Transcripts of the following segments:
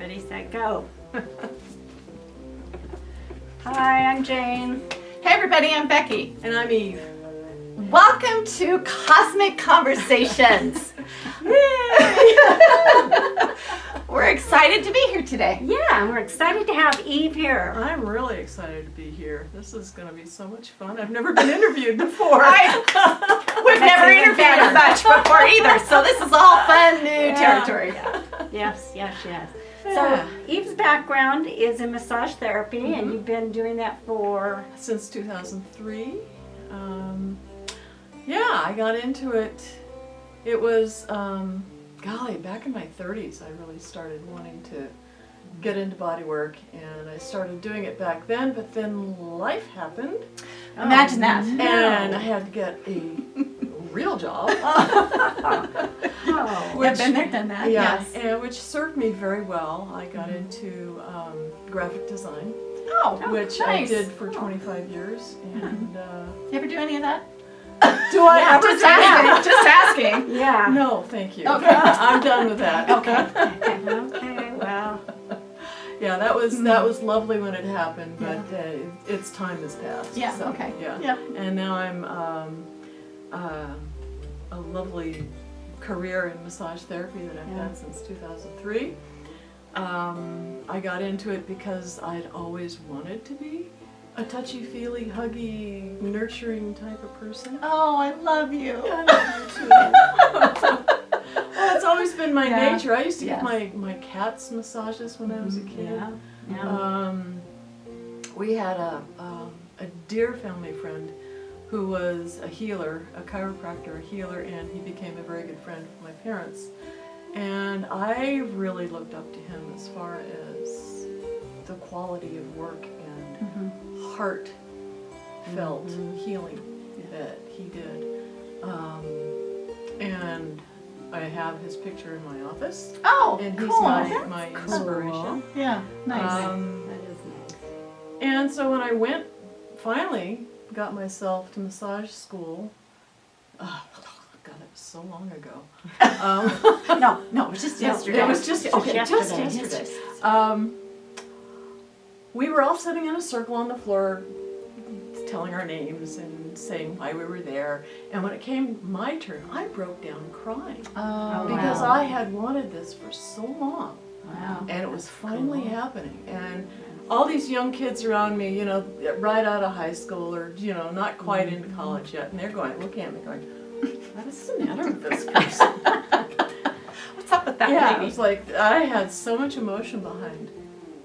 Ready, set, go. Hi, I'm Jane. Hey everybody, I'm Becki. And I'm Eve. Welcome to Cosmic Conversations. We're excited to be here today. Yeah, we're excited to have Eve here. I'm really excited to be here. This is going to be so much fun. I've never been interviewed before. We've never interviewed much before either, so this is all fun, new territory. Yes. Yeah. So Eve's background is in massage therapy, and you've been doing that for... Since 2003. I got into it. It was, golly, back in my 30s I really started wanting to get into body work, and I started doing it back then, but then life happened. Imagine that. And I had to get a real job. We've been there, done that. Yeah, Yes. and which served me very well. I got into graphic design, which I nice. did for 25 years. And You ever do any of that? do I ever Just do that? asking. Just asking. Yeah. No, thank you. Okay. I'm done with that. Okay, well... Yeah, that was lovely when it happened, but its time has passed. Yeah, so, okay. Yeah. Yep. And now I'm a lovely career in massage therapy that I've had since 2003. I got into it because I'd always wanted to be a touchy-feely, huggy, nurturing type of person. Oh, I love you. I love you too. Well, it's always been my nature. I used to give my cats massages when I was a kid. Yeah. We had a dear family friend who was a healer, a chiropractor, a healer, and he became a very good friend with my parents. And I really looked up to him as far as the quality of work and heartfelt healing that he did. And I have his picture in my office. Oh, And he's cool. my inspiration. Yeah, nice. That is nice. And so when I finally got myself to massage school, God, that was so long ago. No, it was just yesterday. It was just yesterday. We were all sitting in a circle on the floor, telling our names and saying why we were there. And when it came my turn, I broke down crying. Oh, Because wow. I had wanted this for so long. Wow. And it was finally happening. And all these young kids around me, you know, right out of high school or, you know, not quite into college yet, and they're looking at me going, what is the matter with this person? What's up with that It lady? was like, I had so much emotion behind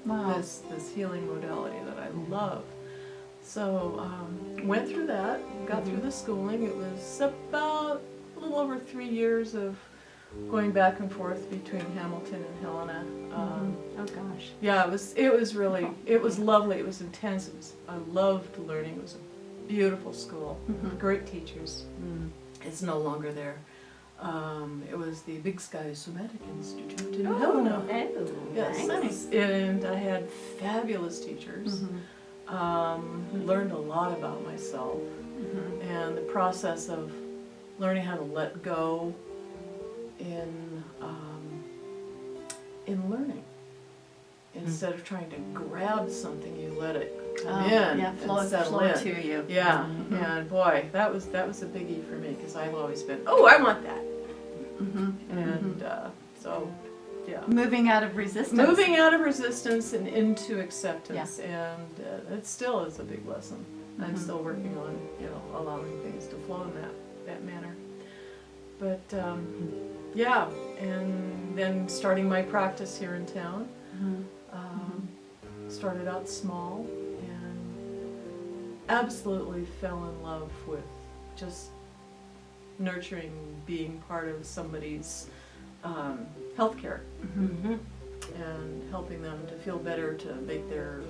Wow. this healing modality that I love. So, went through that, got through the schooling. It was about a little over 3 years of going back and forth between Hamilton and Helena. Oh gosh. Yeah, it was really, it was lovely, it was intense, I loved learning, it was a beautiful school, great teachers. It's no longer there. It was the Big Sky Somatic Institute in Helena. Yes, Nice. and I had fabulous teachers. Learned a lot about myself and the process of learning how to let go in learning. Instead of trying to grab something, you let it come in and settle in. to you. Yeah, and boy, that was a biggie for me because I've always been, oh, I want that. And so, yeah. Moving out of resistance. Moving out of resistance and into acceptance, and it still is a big lesson. I'm still working on, you know, allowing things to flow in that manner. But yeah, and then starting my practice here in town. Started out small and absolutely fell in love with just nurturing, being part of somebody's healthcare and helping them to feel better, to make their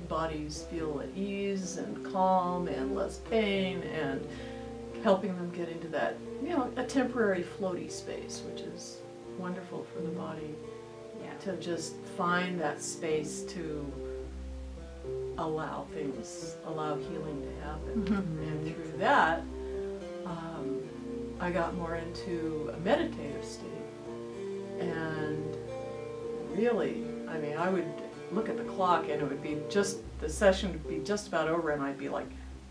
bodies feel at ease and calm and less pain, and helping them get into that, you know, a temporary floaty space, which is wonderful for the body. To just find that space to allow healing to happen. And through that, I got more into a meditative state and really I mean, I would look at the clock and it would be the session would be just about over and I'd be like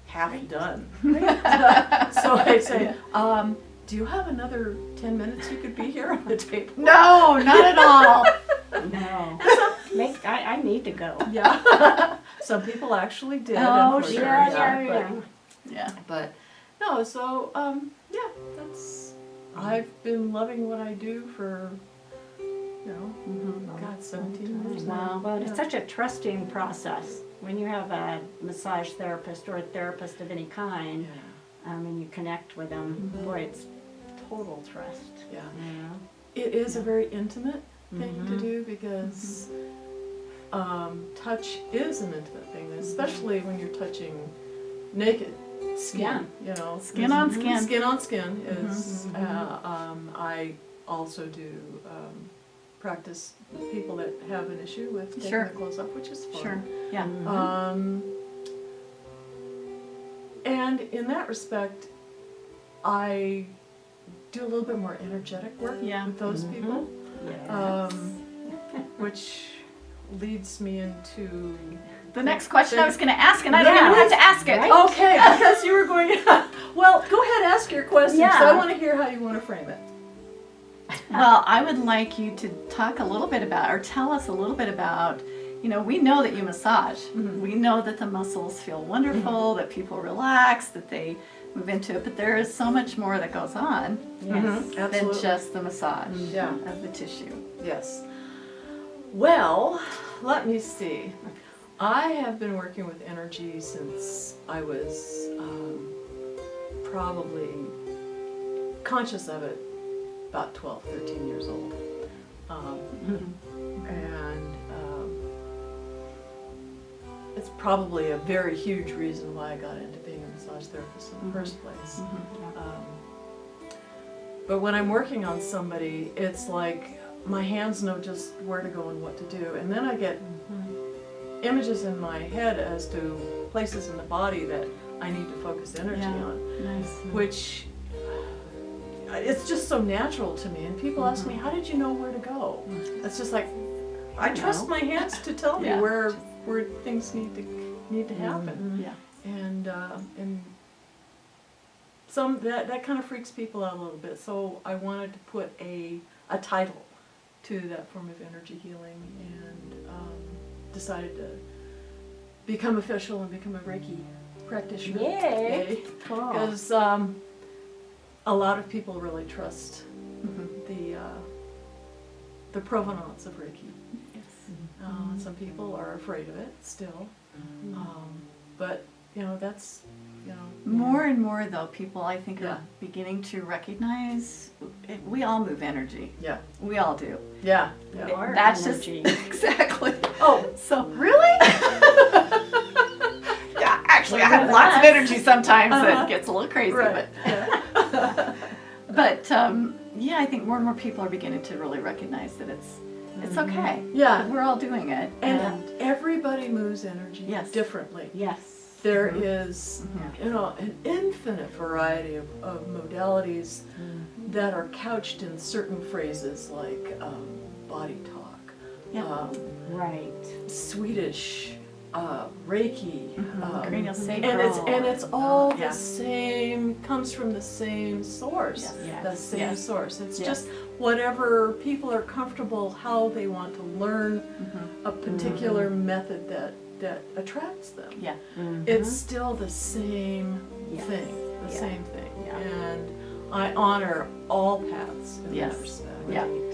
half done. So I'd say, do you have another 10 minutes you could be here on the table? No, not at all. No. I need to go. Yeah. Some people actually did. Oh, unfortunately, sure, yeah. Yeah. But no, so yeah, I've been loving what I do for, God, 17 years now. Wow. Well, it's such a trusting process when you have a massage therapist or a therapist of any kind, and you connect with them. Boy, it's total trust. Yeah. You know? It is a very intimate thing to do because touch is an intimate thing, especially when you're touching naked skin. Skin on skin. Skin on skin is. I also do practice with people that have an issue with taking Sure. their clothes off, which is fun. Sure. Yeah. And in that respect, I do a little bit more energetic work with those people, which leads me into The next question I was going to ask, and I don't even have to ask it. Right? Okay, because you were going. Well, go ahead, ask your question. Yeah. So I want to hear how you want to frame it. Well, I would like you to talk a little bit about, or tell us a little bit about, we know that you massage. We know that the muscles feel wonderful, that people relax, that they move into it, but there is so much more that goes on than Absolutely. just the massage Yeah. of the tissue. Yes. Well, let me see. I have been working with energy since I was probably conscious of it about 12, 13 years old. And it's probably a very huge reason why I got into being a massage therapist in the first place. But when I'm working on somebody, it's like my hands know just where to go and what to do. And then I get images in my head as to places in the body that I need to focus energy on, Nice. which it's just so natural to me. And people ask me, how did you know where to go? It's just like, I trust my hands to tell me where things need to happen. Yeah. And some that kind of freaks people out a little bit. So I wanted to put a title to that form of energy healing, and decided to become official and become a Reiki practitioner. Yay! Cool. Because a lot of people really trust the provenance of Reiki. Yes. Some people are afraid of it still, but that's More and more, though, people I think Yeah. are beginning to recognize we all move energy. Yeah. We all do. Yeah. Or That's energy. just exactly. Oh, So really? Yeah, actually, I have lots of energy sometimes that gets a little crazy, right. but yeah, I think more and more people are beginning to really recognize that it's okay. Yeah. That we're all doing it, And everybody moves energy Yes. differently. Yes. There is, an infinite variety of modalities that are couched in certain phrases like body talk, Yeah. Right. Swedish, Reiki, cranial sacral. and it's all Yeah. the same, comes from the same source. Yes. Yes. The same Yes. source. It's Yes. just whatever people are comfortable, how they want to learn a particular method that attracts them. Yeah. It's still the same Yes. thing, the Yeah. same thing. Yeah. And I honor all paths in Yes. that respect. Yeah. And,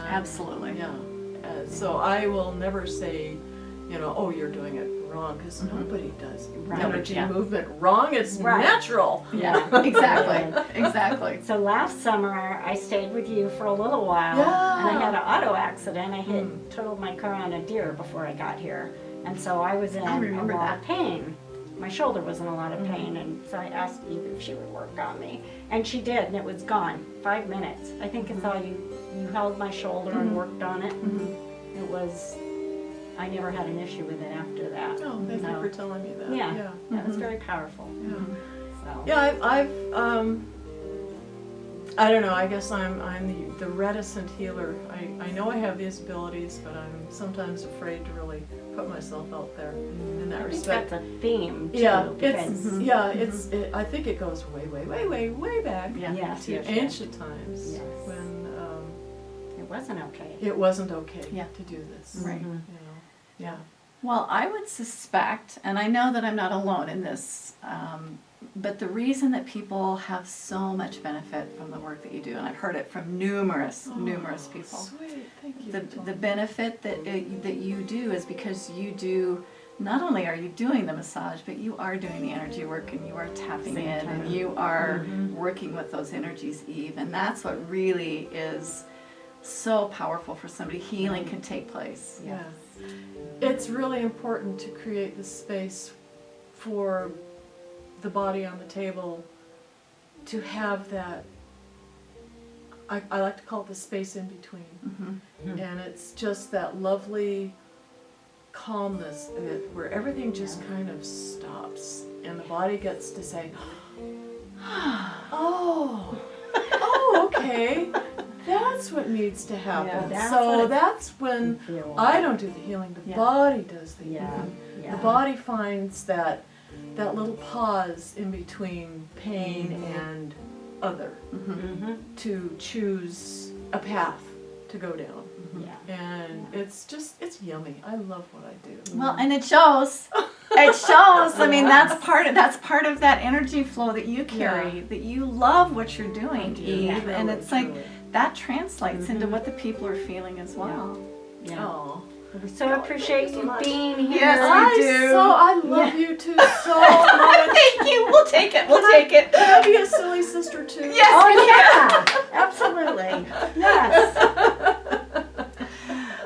Absolutely. Yeah. So I will never say, oh, you're doing it wrong, because nobody does Right. energy Yeah. movement wrong. It's Right. natural. Yeah. Exactly. Exactly. So last summer, I stayed with you for a little while, Yeah. and I had an auto accident. I totaled my car on a deer before I got here, and so I was in I a remember lot that. of pain. My shoulder was in a lot of pain, and so I asked Eve if she would work on me, and she did, and it was gone. 5 minutes. I think it's all you held my shoulder and worked on it. It was. I never had an issue with it after that. Oh, thank you No. for telling me that. Yeah. Yeah. It was very powerful. Yeah. So. Yeah, I don't know, I guess I'm the reticent healer. I know I have these abilities, but I'm sometimes afraid to really put myself out there in that I think respect. that's a theme too. Yeah, because- I think it goes way back Yeah. Yes, to yes, ancient times Yes. when it wasn't okay. it wasn't okay Yeah. to do this. Right. You know? Yeah. Well, I would suspect, and I know that I'm not alone in this, but the reason that people have so much benefit from the work that you do, and I've heard it from numerous people, Sweet, thank you. the benefit that you do is because you do, not only are you doing the massage, but you are doing the energy work, and you are tapping Same in, time. and you are working with those energies, Eve, and that's what really is so powerful for somebody. Healing can take place. Yeah. It's really important to create the space for the body on the table to have that, I like to call it the space in between. Mm-hmm. And it's just that lovely calmness where everything just kind of stops and the body gets to say, oh, okay, that's what needs to happen. Yeah, so that's that's when Feel I don't do the healing, the Yeah. body does the Yeah. healing. Yeah. The body finds that little pause in between pain and other Mm-hmm. to choose a path to go down. Yeah. And it's yummy. I love what I do. Well, and it shows. It shows. I mean, that's part of that energy flow that you carry. Yeah. That you love what you're doing, do. Eve, and Truly, it's like truly. that translates into what the people are feeling as well. Yeah. Oh. So appreciate you being here. Yes, we do. I love you too so much. Thank you. We'll take it. We'll take it. Can I be a silly sister too? Yes. Oh yeah, absolutely. Yes.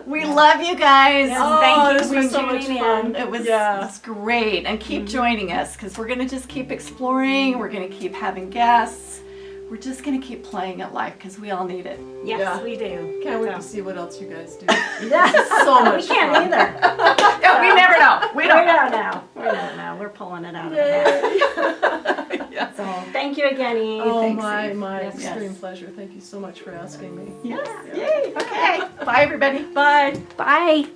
We love you guys. Yes, Oh, thank you this for was so much tuning fun. in. It was Yeah. it's great. And keep joining us because we're going to just keep exploring. We're going to keep having guests. We're just going to keep playing at life because we all need it. Yes, Yeah. we do. Can't wait So- to see what else you guys do. Yes. So much We can't fun. either. Yeah, we never know. We We don't know. don't know. We don't know. We're pulling it out of the hat. Yeah. So thank you again, Eve. Oh, Thanks, my Yes. extreme pleasure. Thank you so much for asking me. Yes. Yay. Okay. Bye, everybody. Bye. Bye.